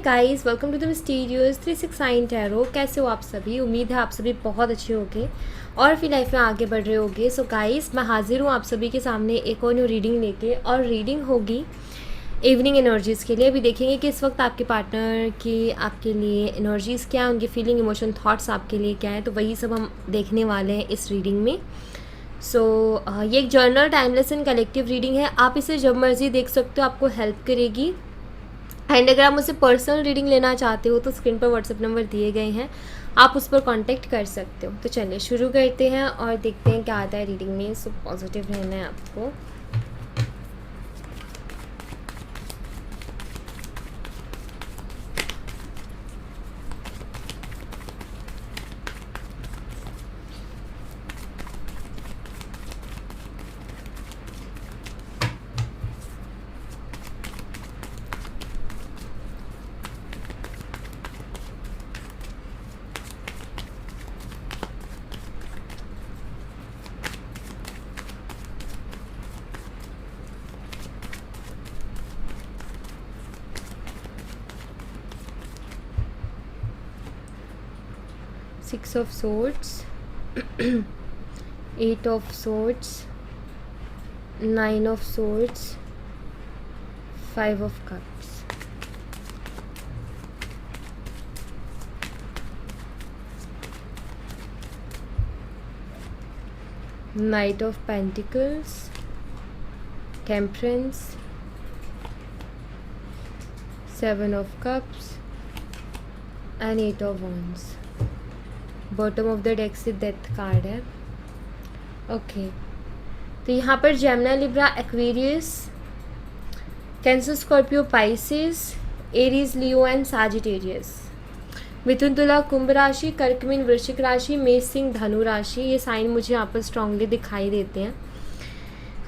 Guys, welcome to the mysterious 369 tarot. कैसे हो आप सभी? उम्मीद है आप सभी बहुत अच्छे होंगे और फिर लाइफ में आगे बढ़ रहे होंगे। सो गाइस, मैं हाजिर हूँ आप सभी के सामने एक और न्यू रीडिंग लेके, और रीडिंग होगी इवनिंग एनर्जीज़ के लिए। अभी देखेंगे कि इस वक्त आपके पार्टनर की आपके लिए एनर्जीज़ क्या है, उनकी फीलिंग, इमोशन, थॉट्स आपके लिए क्या है। तो वही सब हम देखने वाले हैं इस रीडिंग में। ये एक journal, timeless and collective reading है। आप इसे जब मर्जी देख सकते हो, आपको हेल्प करेगी। एंड अगर आप मुझसे पर्सनल रीडिंग लेना चाहते हो तो स्क्रीन पर व्हाट्सएप नंबर दिए गए हैं, आप उस पर कांटेक्ट कर सकते हो। तो चलिए शुरू करते हैं और देखते हैं क्या आता है रीडिंग में। सो पॉजिटिव रहना है आपको। Six of Swords, Eight of Swords, Nine of Swords, Five of Cups. Knight of Pentacles, Temperance, Seven of Cups and Eight of Wands. Bottom of the deck से डेथ कार्ड है। Okay, तो यहाँ पर Gemini, Libra, Aquarius, Cancer, Scorpio, Pisces, Aries, Leo and Sagittarius. Mithun, Tula, Kumbh राशि, कर्क, mean, वृश्चिक राशि, मेष, सिंह, धनु राशि। ये साइन मुझे यहाँ पर स्ट्रांगली दिखाई देते हैं।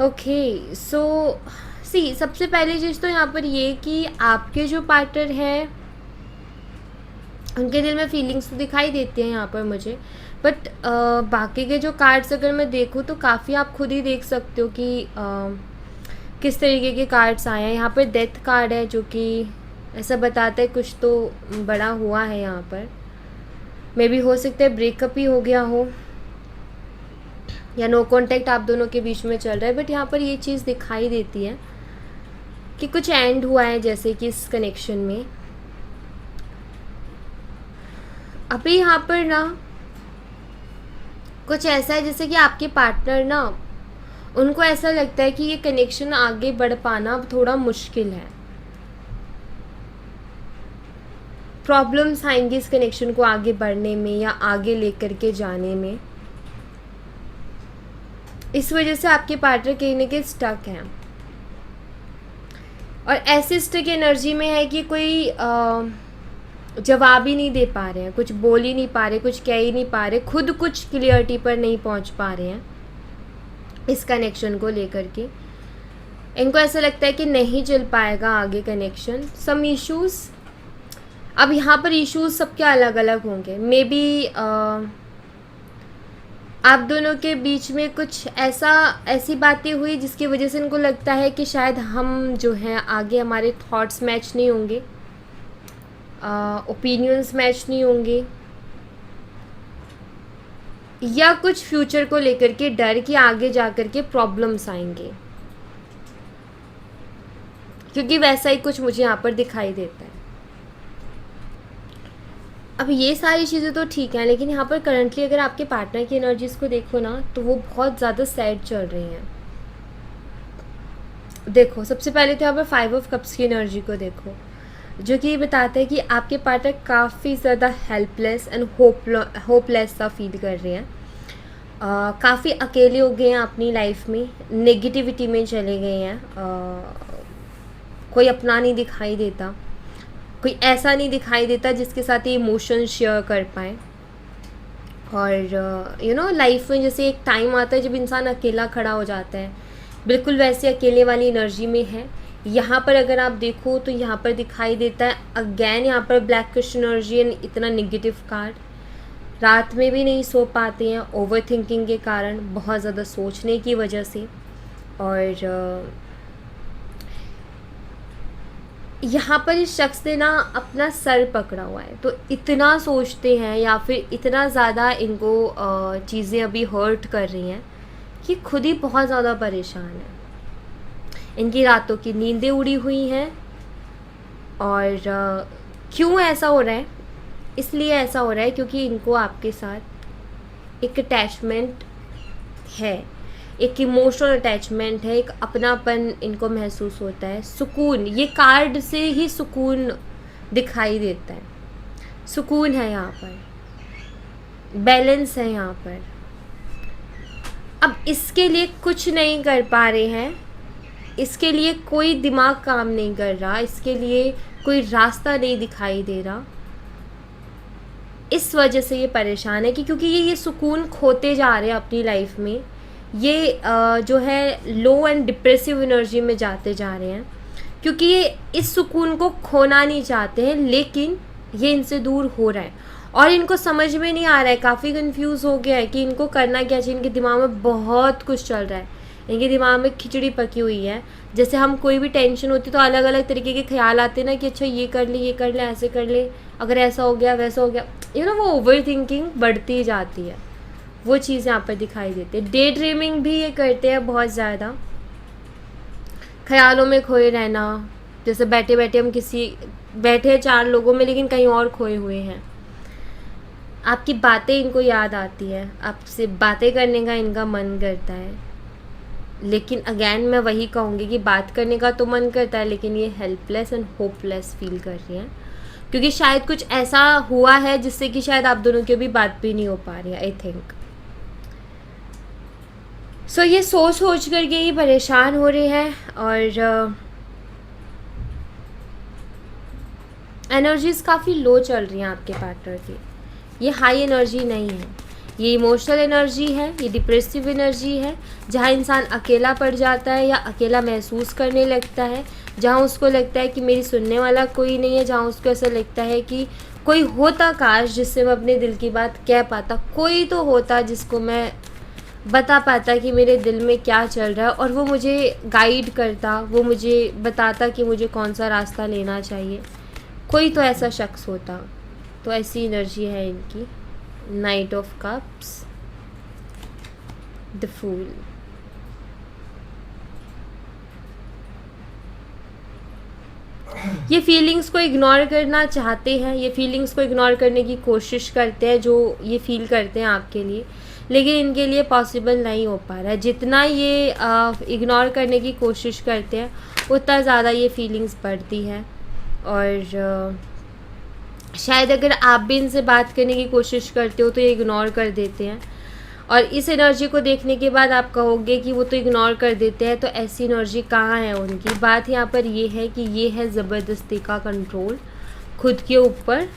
ओके, सबसे पहली चीज़ तो यहाँ पर ये कि आपके जो पार्टनर है उनके दिल में फीलिंग्स तो दिखाई देती हैं यहाँ पर मुझे, बट बाकी के जो कार्ड्स अगर मैं देखूँ तो काफ़ी आप खुद ही देख सकते हो कि किस तरीके के कार्ड्स आए हैं। यहाँ पर डेथ कार्ड है जो कि ऐसा बताता है कुछ तो बड़ा हुआ है। यहाँ पर मे भी हो सकता है ब्रेकअप ही हो गया हो या नो कॉन्टैक्ट आप दोनों के बीच में चल रहा है, बट यहाँ पर ये चीज़ दिखाई देती है कि कुछ एंड हुआ है जैसे कि इस कनेक्शन में। अभी यहाँ पर ना कुछ ऐसा है जैसे कि आपके पार्टनर ना, उनको ऐसा लगता है कि ये कनेक्शन आगे बढ़ पाना थोड़ा मुश्किल है। प्रॉब्लम्स आएंगी इस कनेक्शन को आगे बढ़ने में या आगे लेकर के जाने में। इस वजह से आपके पार्टनर कहीं ना कहीं स्टक हैं, और ऐसी स्टक एनर्जी में है कि कोई जवाब ही नहीं दे पा रहे हैं, कुछ बोल ही नहीं पा रहे, कुछ कह ही नहीं पा रहे, खुद कुछ क्लियरिटी पर नहीं पहुंच पा रहे हैं इस कनेक्शन को लेकर के। इनको ऐसा लगता है कि नहीं चल पाएगा आगे कनेक्शन। सम इश्यूज़, अब यहाँ पर इश्यूज़ सबके अलग अलग होंगे। मे बी आप दोनों के बीच में कुछ ऐसी बातें हुई जिसकी वजह से इनको लगता है कि शायद हम जो हैं आगे हमारे थॉट्स मैच नहीं होंगे, ओपिनियंस मैच नहीं होंगे, या कुछ फ्यूचर को लेकर के डर कि आगे जा कर के प्रॉब्लम्स आएंगे, क्योंकि वैसा ही कुछ मुझे यहाँ पर दिखाई देता है। अब ये सारी चीज़ें तो ठीक हैं, लेकिन यहाँ पर करंटली अगर आपके पार्टनर की एनर्जीज़ को देखो ना तो वो बहुत ज़्यादा सैड चल रही हैं। देखो, सबसे पहले तो यहाँ पर 5 ऑफ कप्स की एनर्जी को देखो, जो कि ये बताता है कि आपके पार्टनर काफ़ी ज़्यादा हेल्पलेस एंड होपलेस सा फील कर रहे हैं। काफ़ी अकेले हो गए हैं अपनी लाइफ में, नेगेटिविटी में चले गए हैं। कोई अपना नहीं दिखाई देता, कोई ऐसा नहीं दिखाई देता जिसके साथ ये इमोशन शेयर कर पाए। और लाइफ में जैसे एक टाइम आता है जब इंसान अकेला खड़ा हो जाता है, बिल्कुल वैसे अकेले वाली एनर्जी में है। यहाँ पर अगर आप देखो तो यहाँ पर दिखाई देता है अगेन यहाँ पर ब्लैक क्रिश एनर्जी एंड इतना नेगेटिव कार्ड। रात में भी नहीं सो पाते हैं ओवर थिंकिंग के कारण, बहुत ज़्यादा सोचने की वजह से। और यहाँ पर इस शख्स ने ना अपना सर पकड़ा हुआ है, तो इतना सोचते हैं या फिर इतना ज़्यादा इनको चीज़ें अभी हर्ट कर रही हैं कि खुद ही बहुत ज़्यादा परेशान है। इनकी रातों की नींदें उड़ी हुई हैं। और क्यों ऐसा हो रहा है? इसलिए ऐसा हो रहा है क्योंकि इनको आपके साथ एक अटैचमेंट है, एक इमोशनल अटैचमेंट है, एक अपनापन इनको महसूस होता है। सुकून, ये कार्ड से ही सुकून दिखाई देता है। सुकून है यहाँ पर, बैलेंस है यहाँ पर। अब इसके लिए कुछ नहीं कर पा रहे हैं, इसके लिए कोई दिमाग काम नहीं कर रहा, इसके लिए कोई रास्ता नहीं दिखाई दे रहा। इस वजह से ये परेशान है कि क्योंकि ये सुकून खोते जा रहे हैं अपनी लाइफ में। ये जो है लो एंड डिप्रेसिव एनर्जी में जाते जा रहे हैं, क्योंकि ये इस सुकून को खोना नहीं चाहते हैं, लेकिन ये इनसे दूर हो रहा है और इनको समझ में नहीं आ रहा है। काफ़ी कंफ्यूज हो गया है कि इनको करना क्या चाहिए। इनके दिमाग में बहुत कुछ चल रहा है, इनके दिमाग में खिचड़ी पकी हुई है। जैसे हम कोई भी टेंशन होती तो अलग अलग तरीके के ख्याल आते हैं ना कि अच्छा ये कर ले, ये कर ले, ऐसे कर ले, अगर ऐसा हो गया वैसा हो गया, वो ओवर थिंकिंग बढ़ती जाती है। वो चीज़ यहाँ पर दिखाई देती है। डे ड्रीमिंग भी ये करते हैं बहुत ज़्यादा, ख्यालों में खोए रहना। जैसे बैठे बैठे हम बैठे हैं 4 लोगों में लेकिन कहीं और खोए हुए हैं। आपकी बातें इनको याद आती है, आपसे बातें करने का इनका मन करता है, लेकिन अगेन मैं वही कहूँगी कि बात करने का तो मन करता है, लेकिन ये हेल्पलेस एंड होपलेस फील कर रही हैं, क्योंकि शायद कुछ ऐसा हुआ है जिससे कि शायद आप दोनों की भी बात भी नहीं हो पा रही है, आई थिंक। सो ये सोच सोच करके ही परेशान हो रहे हैं। और एनर्जीज़ काफ़ी लो चल रही हैं आपके पार्टनर की। ये हाई एनर्जी नहीं है, ये इमोशनल एनर्जी है, ये डिप्रेसिव एनर्जी है, जहाँ इंसान अकेला पड़ जाता है या अकेला महसूस करने लगता है, जहाँ उसको लगता है कि मेरी सुनने वाला कोई नहीं है, जहाँ उसको ऐसा लगता है कि कोई होता काश जिससे मैं अपने दिल की बात कह पाता, कोई तो होता जिसको मैं बता पाता कि मेरे दिल में क्या चल रहा है और वो मुझे गाइड करता, वो मुझे बताता कि मुझे कौन सा रास्ता लेना चाहिए, कोई तो ऐसा शख्स होता। तो ऐसी एनर्जी है इनकी। Knight of cups, the fool. ये फीलिंग्स को इग्नोर करना चाहते हैं, ये फीलिंग्स को इग्नोर करने की कोशिश करते हैं जो ये फील करते हैं आपके लिए, लेकिन इनके लिए पॉसिबल नहीं हो पा रहा है। जितना ये इग्नोर करने की कोशिश करते हैं उतना ज़्यादा ये फीलिंग्स बढ़ती है। और शायद अगर आप भी इनसे बात करने की कोशिश करते हो तो ये इग्नोर कर देते हैं, और इस एनर्जी को देखने के बाद आप कहोगे कि वो तो इग्नोर कर देते हैं, तो ऐसी एनर्जी कहाँ है उनकी। बात यहाँ पर ये है कि ये है ज़बरदस्ती का कंट्रोल खुद के ऊपर,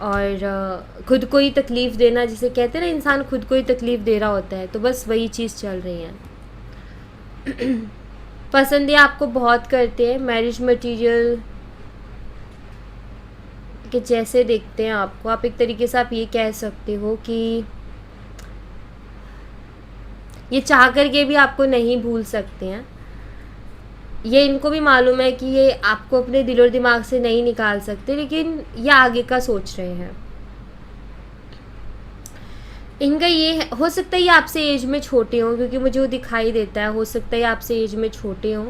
और खुद को ही तकलीफ़ देना, जिसे कहते हैं ना इंसान खुद को ही तकलीफ़ दे रहा होता है, तो बस वही चीज़ चल रही है। पसंद ये आपको बहुत करते हैं, मैरिज मटीरियल कि जैसे देखते हैं आपको। आप एक तरीके से आप ये कह सकते हो कि ये चाह करके भी आपको नहीं भूल सकते हैं। ये इनको भी मालूम है कि ये आपको अपने दिल और दिमाग से नहीं निकाल सकते, लेकिन ये आगे का सोच रहे हैं। इनका ये हो सकता है ये आपसे एज में छोटे हों, क्योंकि मुझे वो दिखाई देता है, हो सकता है आपसे एज में छोटे हों।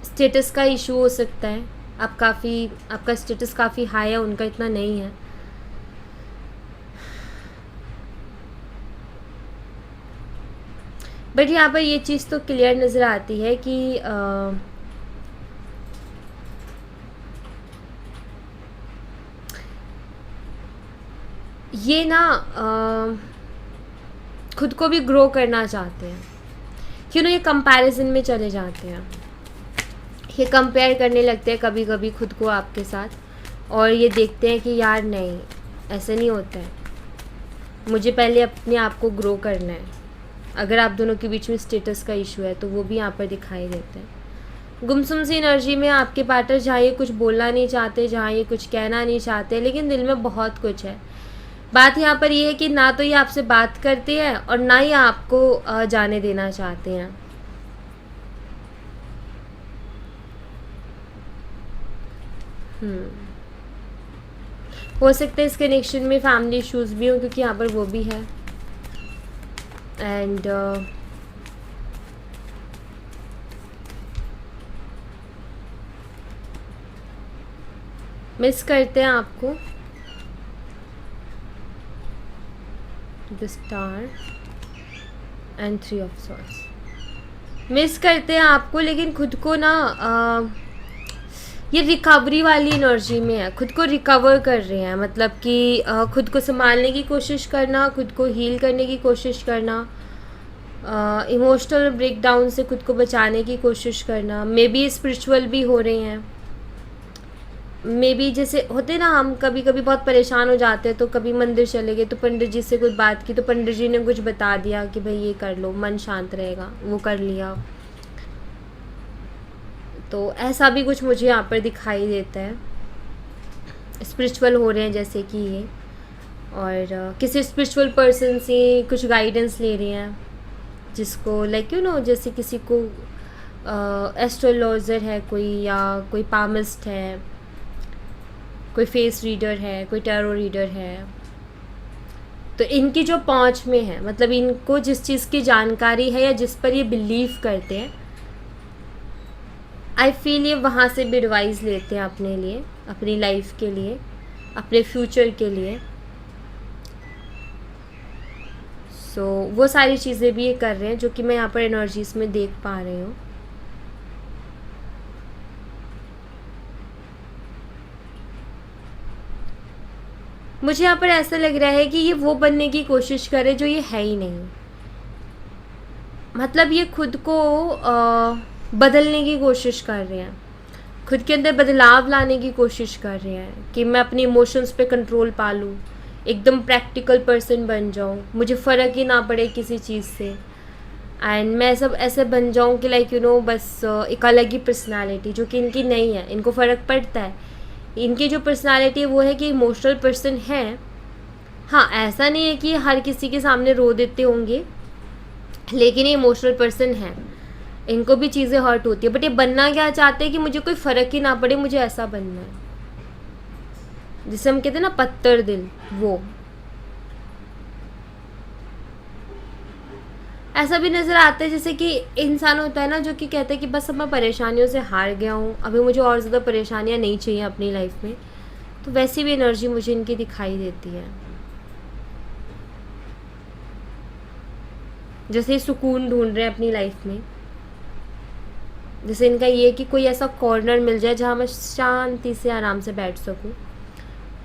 स्टेटस का इशू हो सकता है, आपका स्टेटस काफ़ी हाई है, उनका इतना नहीं है। बट यहाँ पर ये चीज़ तो क्लियर नज़र आती है कि ये ना खुद को भी ग्रो करना चाहते हैं, क्यों ना ये कंपैरिजन में चले जाते हैं, ये कंपेयर करने लगते हैं कभी कभी खुद को आपके साथ, और ये देखते हैं कि यार नहीं, ऐसे नहीं होता है, मुझे पहले अपने आप को ग्रो करना है। अगर आप दोनों के बीच में स्टेटस का इशू है तो वो भी यहाँ पर दिखाई देता है। गुमसुम सी एनर्जी में आपके पार्टनर, जहाँ ये कुछ बोलना नहीं चाहते, जहाँ ये कुछ कहना नहीं चाहते, लेकिन दिल में बहुत कुछ है। बात यहाँ पर ये है कि ना तो ये आपसे बात करते हैं और ना ही आपको जाने देना चाहते हैं। हो सकता है इस कनेक्शन में फैमिली इश्यूज़ भी हों, क्योंकि यहाँ पर वो भी है। एंड मिस करते हैं आपको, the star and 3 of swords. Miss करते हैं आपको, लेकिन खुद को ना ये रिकवरी वाली एनर्जी में है, खुद को रिकवर कर रहे हैं, मतलब कि खुद को संभालने की कोशिश करना, खुद को हील करने की कोशिश करना, इमोशनल ब्रेकडाउन से खुद को बचाने की कोशिश करना। मे बी स्पिरिचुअल भी हो रहे हैं, मे बी जैसे होते ना, हम कभी कभी बहुत परेशान हो जाते हैं तो कभी मंदिर चले गए, तो पंडित जी से कुछ बात की तो पंडित जी ने कुछ बता दिया कि भाई ये कर लो, मन शांत रहेगा, वो कर लिया। तो ऐसा भी कुछ मुझे यहाँ पर दिखाई देता है। स्पिरिचुअल हो रहे हैं जैसे कि ये, और किसी स्पिरिचुअल पर्सन से कुछ गाइडेंस ले रहे हैं, जिसको लाइक यू नो, जैसे किसी को एस्ट्रोलॉजर है कोई, या कोई पामिस्ट है, कोई फेस रीडर है, कोई टैरो रीडर है। तो इनकी जो पहुंच में है, मतलब इनको जिस चीज़ की जानकारी है या जिस पर ये बिलीव करते हैं, आई फील ये वहाँ से भी एडवाइस लेते हैं अपने लिए, अपनी लाइफ के लिए, अपने फ्यूचर के लिए। सो वो सारी चीज़ें भी ये कर रहे हैं जो कि मैं यहाँ पर एनर्जीज में देख पा रही हूँ। मुझे यहाँ पर ऐसा लग रहा है कि ये वो बनने की कोशिश करे जो ये है ही नहीं, मतलब ये खुद को बदलने की कोशिश कर रहे हैं, खुद के अंदर बदलाव लाने की कोशिश कर रहे हैं कि मैं अपने इमोशंस पे कंट्रोल पा लूँ, एकदम प्रैक्टिकल पर्सन बन जाऊँ, मुझे फ़र्क ही ना पड़े किसी चीज़ से, एंड मैं सब ऐसे बन जाऊँ कि लाइक यू नो बस एक अलग ही पर्सनालिटी, जो कि इनकी नहीं है। इनको फ़र्क पड़ता है, इनकी जो पर्सनालिटी है वो है कि इमोशनल पर्सन है। हाँ, ऐसा नहीं है कि हर किसी के सामने रो देते होंगे, लेकिन ये इमोशनल पर्सन है, इनको भी चीज़ें हर्ट होती है, बट ये बनना क्या चाहते हैं कि मुझे कोई फ़र्क ही ना पड़े, मुझे ऐसा बनना है, जिसे हम कहते हैं ना पत्थर दिल। वो ऐसा भी नज़र आता है जैसे कि इंसान होता है ना जो कि कहता है कि बस अब मैं परेशानियों से हार गया हूँ, अभी मुझे और ज़्यादा परेशानियाँ नहीं चाहिए अपनी लाइफ में। तो वैसी भी एनर्जी मुझे इनकी दिखाई देती है, जैसे सुकून ढूंढ रहे हैं अपनी लाइफ में। जैसे इनका ये कि कोई ऐसा कॉर्नर मिल जाए जहाँ मैं शांति से आराम से बैठ सकूँ,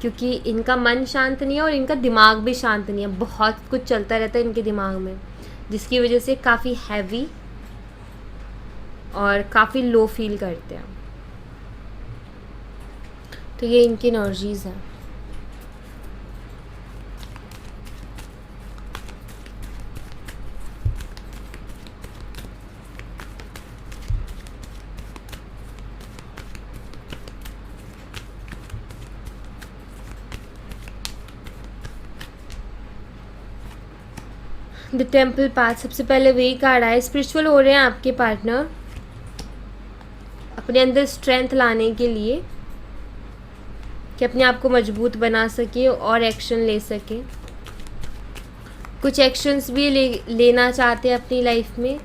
क्योंकि इनका मन शांत नहीं है और इनका दिमाग भी शांत नहीं है, बहुत कुछ चलता रहता है इनके दिमाग में, जिसकी वजह से काफ़ी हैवी और काफ़ी लो फील करते हैं। तो ये इनकी एनर्जीज़ हैं। द टेम्पल पाथ, सबसे पहले वही कार्ड आया। स्पिरिचुअल हो रहे हैं आपके पार्टनर, अपने अंदर स्ट्रेंथ लाने के लिए कि अपने आप को मजबूत बना सके और एक्शन ले सके। कुछ एक्शंस भी लेना चाहते हैं अपनी लाइफ में,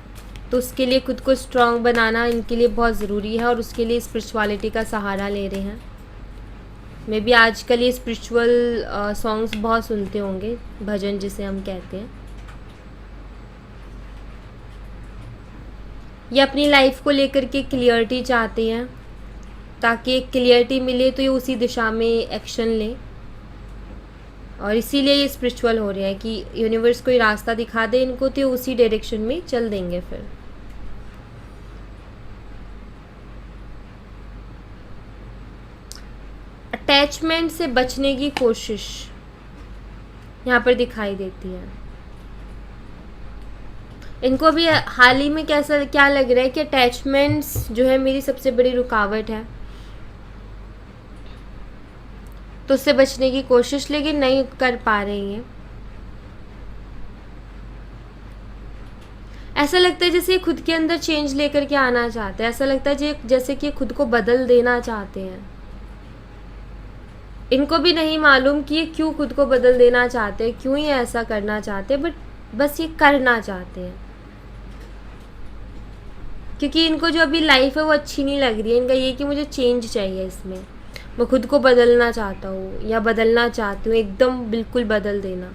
तो उसके लिए खुद को स्ट्रांग बनाना इनके लिए बहुत ज़रूरी है, और उसके लिए स्पिरिचुअलिटी का सहारा ले रहे हैं। मे बी आजकल ये स्पिरिचुअल सॉन्ग्स बहुत सुनते होंगे, भजन जिसे हम कहते हैं। ये अपनी लाइफ को लेकर के क्लियरिटी चाहते हैं, ताकि एक क्लियरिटी मिले तो ये उसी दिशा में एक्शन लें, और इसीलिए ये स्पिरिचुअल हो रहे हैं कि यूनिवर्स कोई रास्ता दिखा दे इनको तो उसी डायरेक्शन में चल देंगे। फिर अटैचमेंट से बचने की कोशिश यहाँ पर दिखाई देती है। इनको भी हाल ही में क्या लग रहा है कि अटैचमेंट्स जो है मेरी सबसे बड़ी रुकावट है, तो उससे बचने की कोशिश लेकिन नहीं कर पा रही हैं। ऐसा लगता है जैसे खुद के अंदर चेंज लेकर के आना चाहते हैं, ऐसा लगता है जैसे कि खुद को बदल देना चाहते हैं, इनको भी नहीं मालूम कि ये क्यों खुद को बदल देना चाहते हैं, क्यों ये ऐसा करना चाहते हैं, बट बस ये करना चाहते हैं क्योंकि इनको जो अभी लाइफ है वो अच्छी नहीं लग रही है। इनका ये कि मुझे चेंज चाहिए, इसमें मैं खुद को बदलना चाहता हूँ या बदलना चाहती हूँ, एकदम बिल्कुल बदल देना।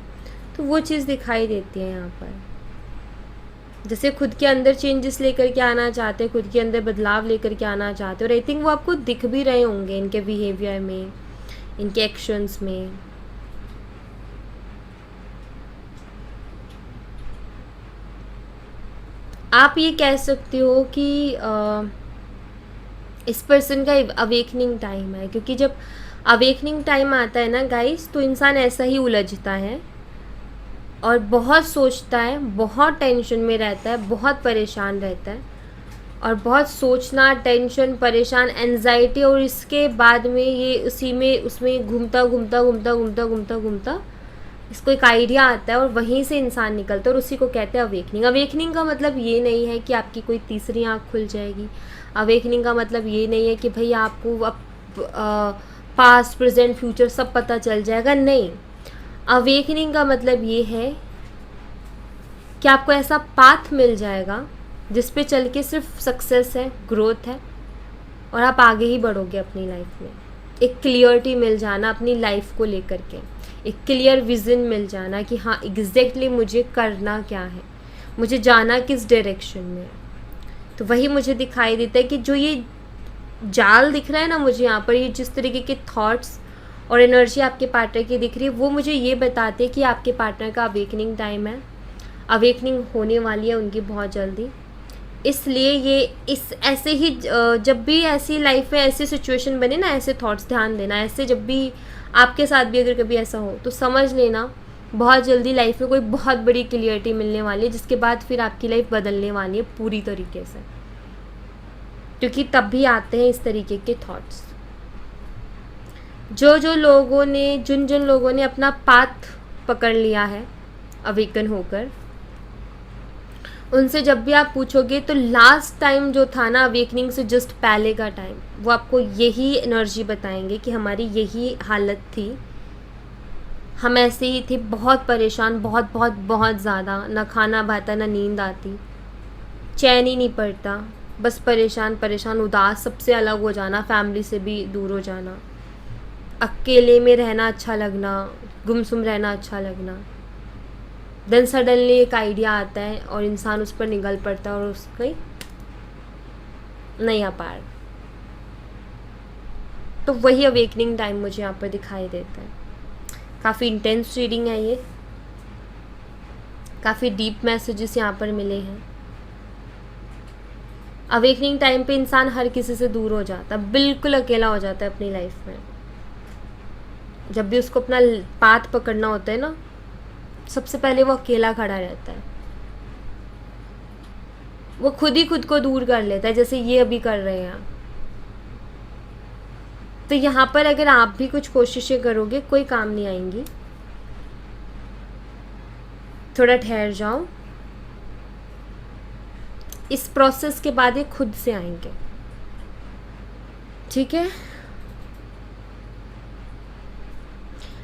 तो वो चीज़ दिखाई देती है यहाँ पर। जैसे खुद के अंदर चेंजेस लेकर के आना चाहते हैं, खुद के अंदर बदलाव लेकर के आना चाहते हैं, और आई थिंक वो आपको दिख भी रहे होंगे इनके बिहेवियर में, इनके एक्शंस में। आप ये कह सकते हो कि इस पर्सन का अवेकनिंग टाइम है, क्योंकि जब अवेकनिंग टाइम आता है ना गाइस, तो इंसान ऐसा ही उलझता है और बहुत सोचता है, बहुत टेंशन में रहता है, बहुत परेशान रहता है, और बहुत सोचना, टेंशन, परेशान, एंजाइटी, और इसके बाद में ये उसी में उसमें घूमता घूमता घूमता घूमता घूमता घूमता इसको एक आइडिया आता है और वहीं से इंसान निकलता है, और उसी को कहते हैं अवेकनिंग। अवेकनिंग का मतलब ये नहीं है कि आपकी कोई तीसरी आँख खुल जाएगी। अवेकनिंग का मतलब ये नहीं है कि भाई आपको अब पास्ट, प्रेजेंट, फ्यूचर सब पता चल जाएगा। नहीं, अवेकनिंग का मतलब ये है कि आपको ऐसा पाथ मिल जाएगा जिस पे चल के सिर्फ सक्सेस है, ग्रोथ है, और आप आगे ही बढ़ोगे अपनी लाइफ में। एक क्लियरिटी मिल जाना अपनी लाइफ को लेकर के, एक क्लियर विज़न मिल जाना कि हाँ एग्जैक्टली मुझे करना क्या है, मुझे जाना किस डायरेक्शन में है। तो वही मुझे दिखाई देता है कि जो ये जाल दिख रहा है ना मुझे यहाँ पर, ये जिस तरीके के थॉट्स और एनर्जी आपके पार्टनर की दिख रही है, वो मुझे ये बताते हैं कि आपके पार्टनर का अवेकनिंग टाइम है, अवेकनिंग होने वाली है उनकी बहुत जल्दी। इसलिए ये इस ऐसे ही जब भी ऐसी लाइफ में ऐसी सिचुएशन बने ना, ऐसे थॉट्स ध्यान देना, ऐसे जब भी आपके साथ भी अगर कभी ऐसा हो तो समझ लेना बहुत जल्दी लाइफ में कोई बहुत बड़ी क्लियरिटी मिलने वाली है, जिसके बाद फिर आपकी लाइफ बदलने वाली है पूरी तरीके से, क्योंकि तब भी आते हैं इस तरीके के थॉट्स। जिन लोगों ने अपना पाथ पकड़ लिया है अवेकन होकर, उनसे जब भी आप पूछोगे तो लास्ट टाइम जो था ना अवेकनिंग से जस्ट पहले का टाइम, वो आपको यही एनर्जी बताएंगे कि हमारी यही हालत थी, हम ऐसे ही थे, बहुत परेशान, बहुत बहुत बहुत ज़्यादा, ना खाना भाता, ना नींद आती, चैन ही नहीं पड़ता, बस परेशान परेशान, उदास, सबसे अलग हो जाना, फैमिली से भी दूर हो जाना, अकेले में रहना अच्छा लगना, गुमसुम रहना अच्छा लगना। देन सडनली एक आइडिया आता है और इंसान उस पर निगल पड़ता है और उसके नया पार। तो वही अवेकनिंग टाइम मुझे यहाँ पर दिखाई देता है। काफ़ी इंटेंस रीडिंग है ये, काफ़ी डीप मैसेजेस यहाँ पर मिले हैं। अवेकनिंग टाइम पे इंसान हर किसी से दूर हो जाता है, बिल्कुल अकेला हो जाता है अपनी लाइफ में। जब भी उसको अपना पाथ पकड़ना होता है ना, सबसे पहले वो अकेला खड़ा रहता है, वो खुद ही खुद को दूर कर लेता है, जैसे ये अभी कर रहे हैं। तो यहाँ पर अगर आप भी कुछ कोशिशें करोगे, कोई काम नहीं आएंगी। थोड़ा ठहर जाओ, इस प्रोसेस के बाद ये खुद से आएंगे, ठीक है।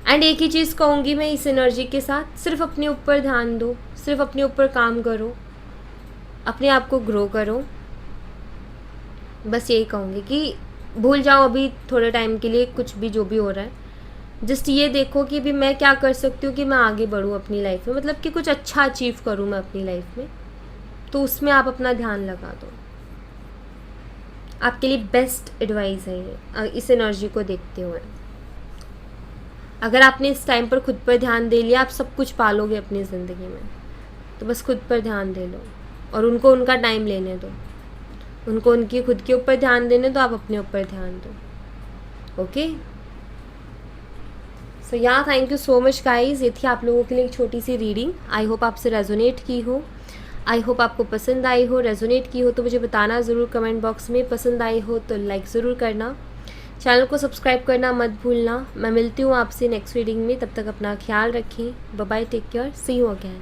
एंड एक ही चीज़ कहूँगी मैं इस एनर्जी के साथ, सिर्फ अपने ऊपर ध्यान दो, सिर्फ अपने ऊपर काम करो, अपने आप को ग्रो करो। बस यही कहूँगी कि भूल जाओ अभी थोड़े टाइम के लिए कुछ भी जो भी हो रहा है। जस्ट ये देखो कि अभी मैं क्या कर सकती हूँ कि मैं आगे बढ़ूँ अपनी लाइफ में, मतलब कि कुछ अच्छा अचीव करूँ मैं अपनी लाइफ में। तो उसमें आप अपना ध्यान लगा दो। आपके लिए बेस्ट एडवाइस है ये इस एनर्जी को देखते हुए। अगर आपने इस टाइम पर खुद पर ध्यान दे लिया, आप सब कुछ पालोगे अपनी ज़िंदगी में। तो बस खुद पर ध्यान दे लो और उनको उनका टाइम लेने दो, उनको उनकी खुद के ऊपर ध्यान देने दो, आप अपने ऊपर ध्यान दो। ओके, सो या thank you so much guys. ये थी आप लोगों के लिए एक छोटी सी रीडिंग। आई होप आपसे रेजोनेट की हो, आई होप आपको पसंद आई हो। रेजोनेट की हो तो मुझे बताना ज़रूर कमेंट बॉक्स में, पसंद आई हो तो लाइक ज़रूर करना, चैनल को सब्सक्राइब करना मत भूलना। मैं मिलती हूँ आपसे नेक्स्ट रीडिंग में, तब तक अपना ख्याल रखें। Bye bye, take care, see you again.